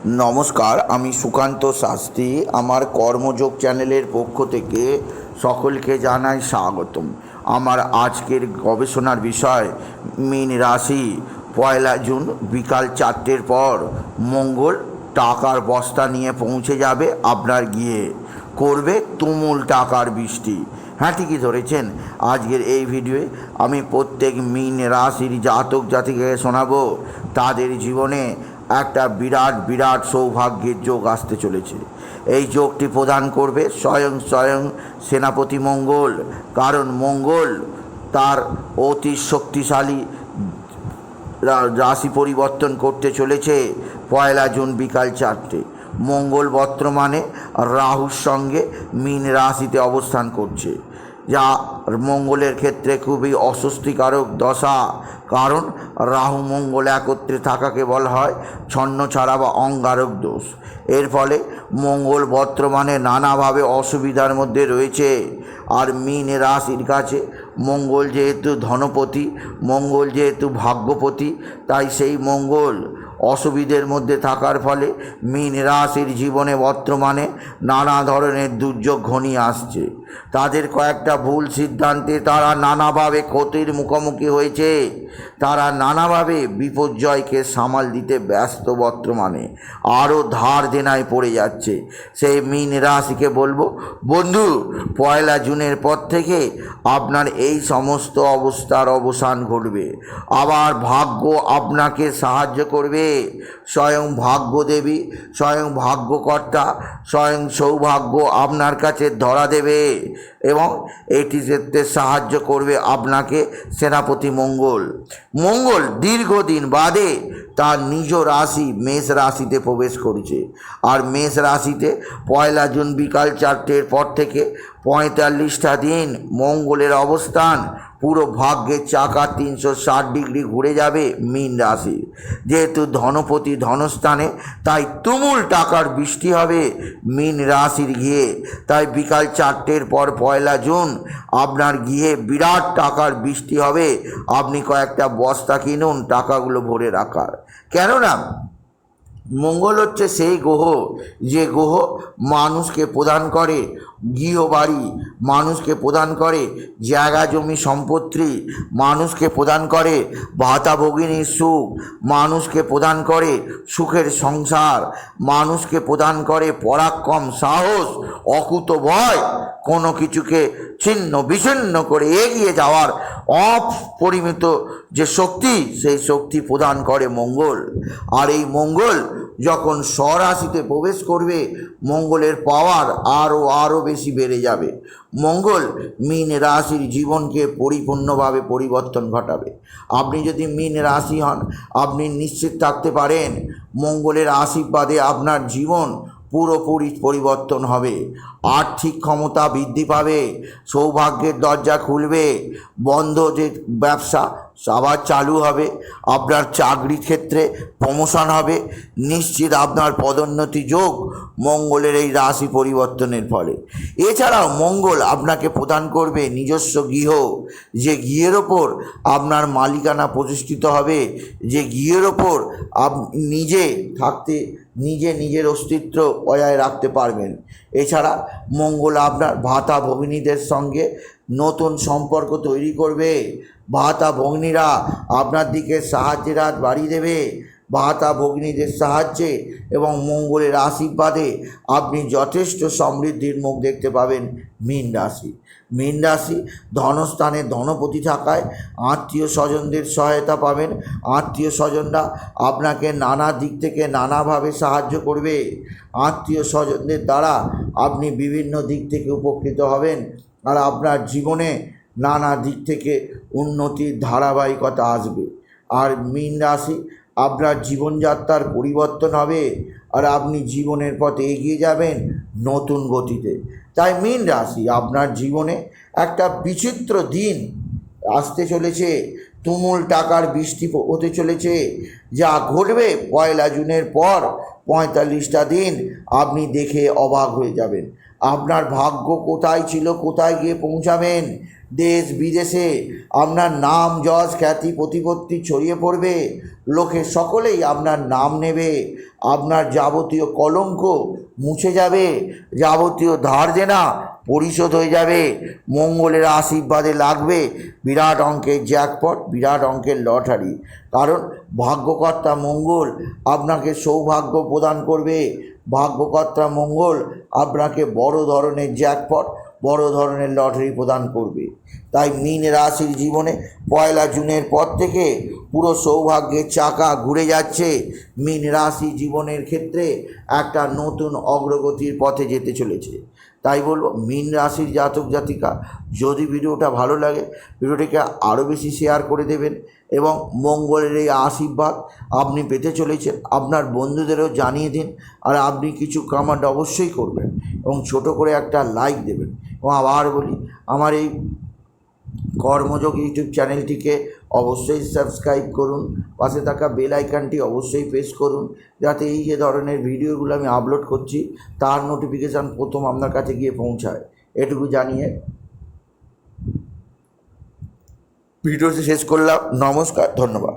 নমস্কার, আমি সুকান্ত শাস্ত্রী। আমার কর্মযোগ চ্যানেলের পক্ষ থেকে সকলকে জানাই স্বাগতম। আমার আজকের গবেষণার বিষয় মীন রাশি। 1 জুন বিকাল 4টের পর মঙ্গল টাকার বস্তা নিয়ে পৌঁছে যাবে আপনার গিয়ে, করবে তুমুল টাকার বৃষ্টি। হ্যাঁ, ঠিকই ধরেছেন। আজকের এই ভিডিওয়ে আমি প্রত্যেক মীন রাশির জাতক জাতিকাকে শোনাবো তাদের জীবনে একটা বিরাট বিরাট সৌভাগ্যের যোগ আসতে চলেছে। এই যোগটি প্রদান করবে স্বয়ং সেনাপতি মঙ্গল, কারণ মঙ্গল তার অতি শক্তিশালী রাশি পরিবর্তন করতে চলেছে 1 জুন বিকাল 4টে। মঙ্গল বর্তমানে রাহুর সঙ্গে মীন রাশিতে অবস্থান করছে, যা মঙ্গলের ক্ষেত্রে খুবই অস্বস্তিকারক দশা। কারণ রাহু মঙ্গল একত্রে থাকাকে বলা হয় ছন্নছাড়া বা অঙ্গারক দোষ। এর ফলে মঙ্গল বর্তমানে নানাভাবে অসুবিধার মধ্যে রয়েছে। আর মীন রাশির কাছে মঙ্গল যেহেতু ধনপতি, মঙ্গল যেহেতু ভাগ্যপতি, তাই সেই মঙ্গল অসুবিধের মধ্যে থাকার ফলে মীন রাশির জীবনে বর্তমানে নানা ধরনের দুর্যোগ ঘনিয়ে আসছে। তাদের কয়েকটা ভুল সিদ্ধান্তে তারা নানাভাবে ক্ষতির মুখোমুখি হয়েছে। তারা নানাভাবে বিপর্যয়কে সামাল দিতে ব্যস্ত, বর্তমানে আরও ধার দেনায় পড়ে যাচ্ছে। সেই মীন রাশিকে বলবো, বন্ধু, 1 জুনের পর থেকে আপনার এই সমস্ত অবস্থার অবসান ঘটবে। আবার ভাগ্য আপনাকে সাহায্য করবে। স্বয়ং ভাগ্যদেবী, স্বয়ং ভাগ্যকর্তা, স্বয়ং সৌভাগ্য আপনার কাছে ধরা দেবে এবং এটি যেতে সাহায্য করবে আপনাকে সেনাপতি মঙ্গল। মঙ্গল দীর্ঘদিন বাদে তার নিজ রাশি মেষ রাশিতে প্রবেশ করেছে। আর মেষ রাশিতে 1 জুন বিকাল 4টের পর থেকে 45টা দিন মঙ্গলের অবস্থান পুরো ভাগ্যের চাকা 360 ডিগ্রি ঘুরে যাবে মীন রাশি। যেহেতু ধনপতি ধনস্থানে, তাই তুমুল টাকার বৃষ্টি হবে মীন রাশির গিয়ে। তাই বিকাল 4টের পর 1 জুন আপনার গিয়ে বিরাট টাকার বৃষ্টি হবে। আপনি কয়েকটা বস্তা কিনুন টাকাগুলো ভরে রাখার। কেননা মঙ্গল হচ্ছে সেই গ্রহ যে গ্রহ মানুষকে প্রদান করে গৃহবাড়ি, মানুষকে প্রদান করে জায়গা জমি সম্পত্তি, মানুষকে প্রদান করে ভাতা ভগিনীর সুখ, মানুষকে প্রদান করে সুখের সংসার, মানুষকে প্রদান করে পরাক্রম, সাহস, অকুত ভয়, কোনো কিছুকে ছিন্ন বিচ্ছিন্ন করে এগিয়ে যাওয়ার অপরিমিত যে শক্তি, সেই শক্তি প্রদান করে মঙ্গল। আর এই মঙ্গল যখন স্বরাশিতে প্রবেশ করবে, মঙ্গলের পাওয়ার আরও বেশি বেড়ে যাবে। মঙ্গল মীন রাশির জীবনকে পরিপূর্ণভাবে পরিবর্তন ঘটাবে। আপনি যদি মীন রাশি হন, আপনি নিশ্চিত থাকতে পারেন মঙ্গলের আশীর্বাদে আপনার জীবন পুরোপুরি পরিবর্তন হবে। আর্থিক ক্ষমতা বৃদ্ধি পাবে, সৌভাগ্যের দরজা খুলবে, বন্ধ যে ব্যবসা আবার চালু হবে, আপনার চাকরির ক্ষেত্রে প্রমোশন হবে, নিশ্চিত আপনার পদোন্নতি যোগ মঙ্গলের এই রাশি পরিবর্তনের ফলে। এছাড়াও মঙ্গল আপনাকে প্রদান করবে নিজস্ব গৃহ, যে গৃহের ওপর আপনার মালিকানা প্রতিষ্ঠিত হবে, যে গৃহের ওপর আপনি নিজে থাকতে নিজের অস্তিত্ব বজায় রাখতে পারবেন। এছাড়া মঙ্গল আপনার ভাতা ভগিনীদের সঙ্গে নতুন সম্পর্ক তৈরি করবে। ভাতা ভগিনীরা আপনার দিকে সাহায্যের হাত বাড়িয়ে দেবে। ভাতা ভগিনীদের সাহায্যে এবং মঙ্গলের আশীর্বাদে আপনি যথেষ্ট সমৃদ্ধির মুখ দেখতে পাবেন মীন রাশি। মীন রাশি ধনস্থানে ধনপতি থাকায় আত্মীয় স্বজনদের সহায়তা পাবেন। আত্মীয় স্বজনরা আপনাকে নানা দিক থেকে নানাভাবে সাহায্য করবে। আত্মীয় স্বজনদের দ্বারা আপনি বিভিন্ন দিক থেকে উপকৃত হবেন। আর আপনার জীবনে নানা দিক থেকে উন্নতির ধারাবাহিকতা আসবে। আর মীন রাশি আপনার জীবনযাত্রার পরিবর্তন হবে, আর আপনি জীবনের পথে এগিয়ে যাবেন নতুন গতিতে। তাই মীন রাশি আপনার জীবনে একটা বিচিত্র দিন আসতে চলেছে। তুমুল টাকার বৃষ্টি হতে চলেছে। যা ঘটবে 1 জুনের পর 45টা দিন আপনি দেখে অবাক হয়ে যাবেন। আপনার ভাগ্য কোথায় ছিল, কোথায় গিয়ে পৌঁছাবেন। দেশ বিদেশে আপনার নাম, যশ, খ্যাতি, প্রতিপত্তি ছড়িয়ে পড়বে। লোকে সকলেই আপনার নাম নেবে, আপনার যাবতীয় কলঙ্ক মুছে যাবে, যাবতীয় ধার দেনা পরিশোধ হয়ে যাবে, মঙ্গলের আশীর্বাদে লাগবে বিরাট অঙ্কের জ্যাকপট, বিরাট অঙ্কের লটারি। কারণ ভাগ্যকর্তা মঙ্গল আপনাকে সৌভাগ্য প্রদান করবে, ভাগ্যকর্তা মঙ্গল আপনাকে বড় ধরনের জ্যাকপট, বড় ধরনের লটারি প্রদান করবে। তাই মীন রাশির জীবনে 1 জুনের পর থেকে পুরো সৌভাগ্যের চাকা ঘুরে যাচ্ছে। মীন রাশি জীবনের ক্ষেত্রে একটা নতুন অগ্রগতির পথে যেতে চলেছে। তাই বলবো, মীন রাশির জাতক জাতিকা, যদি ভিডিওটা ভালো লাগে ভিডিওটিকে আরও বেশি শেয়ার করে দেবেন এবং মঙ্গলের এই আশীর্বাদ আপনি পেতে চলেছেন আপনার বন্ধুদেরও জানিয়ে দিন। আর আপনি কিছু কমেন্ট অবশ্যই করবেন এবং ছোট করে একটা লাইক দেবেন। এবং আবার বলি, আমার এই কর্মযোগ ইউটিউব চ্যানেলটিকে অবশ্যই সাবস্ক্রাইব করুন, পাশে থাকা বেল আইকনটি অবশ্যই প্রেস করুন, যাতে এই যে ধরনের ভিডিওগুলো আমি আপলোড করছি তার নোটিফিকেশান প্রথম আপনার কাছে গিয়ে পৌঁছায়। এটুকু জানিয়ে ভিডিওটি শেষ করলাম। নমস্কার, ধন্যবাদ।